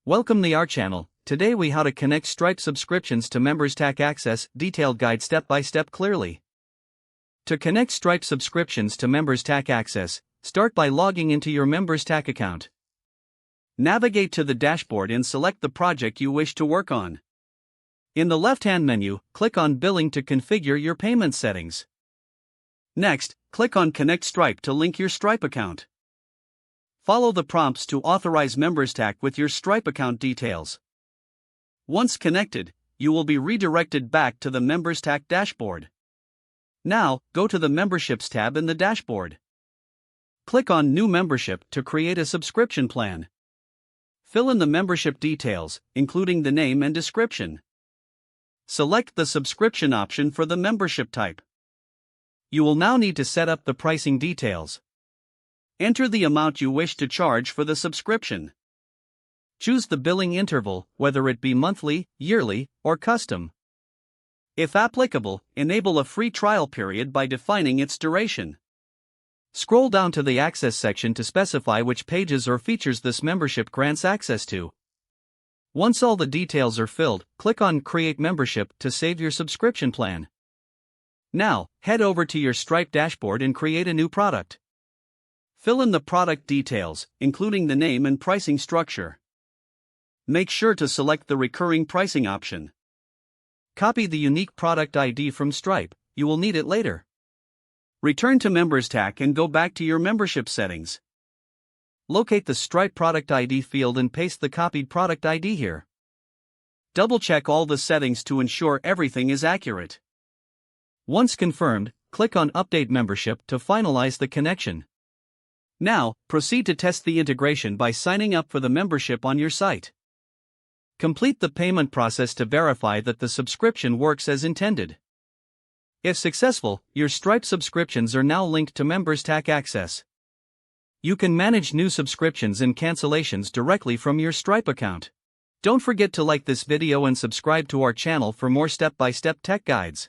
Welcome to our channel. Today we how to connect Stripe subscriptions to Memberstack Access, detailed guide step by step clearly. To connect Stripe subscriptions to Memberstack Access, start by logging into your Memberstack account. Navigate to the dashboard and select the project you wish to work on. In the left-hand menu, click on Billing to configure your payment settings. Next, click on Connect Stripe to link your Stripe account. Follow the prompts to authorize Memberstack with your Stripe account details. Once connected, you will be redirected back to the Memberstack dashboard. Now, go to the Memberships tab in the dashboard. Click on New Membership to create a subscription plan. Fill in the membership details, including the name and description. Select the subscription option for the membership type. You will now need to set up the pricing details. Enter the amount you wish to charge for the subscription. Choose the billing interval, whether it be monthly, yearly, or custom. If applicable, enable a free trial period by defining its duration. Scroll down to the Access section to specify which pages or features this membership grants access to. Once all the details are filled, click on Create Membership to save your subscription plan. Now, head over to your Stripe dashboard and create a new product. Fill in the product details, including the name and pricing structure. Make sure to select the recurring pricing option. Copy the unique product ID from Stripe, you will need it later. Return to Memberstack and go back to your membership settings. Locate the Stripe product ID field and paste the copied product ID here. Double-check all the settings to ensure everything is accurate. Once confirmed, click on Update Membership to finalize the connection. Now, proceed to test the integration by signing up for the membership on your site. Complete the payment process to verify that the subscription works as intended. If successful, your Stripe subscriptions are now linked to Memberstack Access. You can manage new subscriptions and cancellations directly from your Stripe account. Don't forget to like this video and subscribe to our channel for more step-by-step tech guides.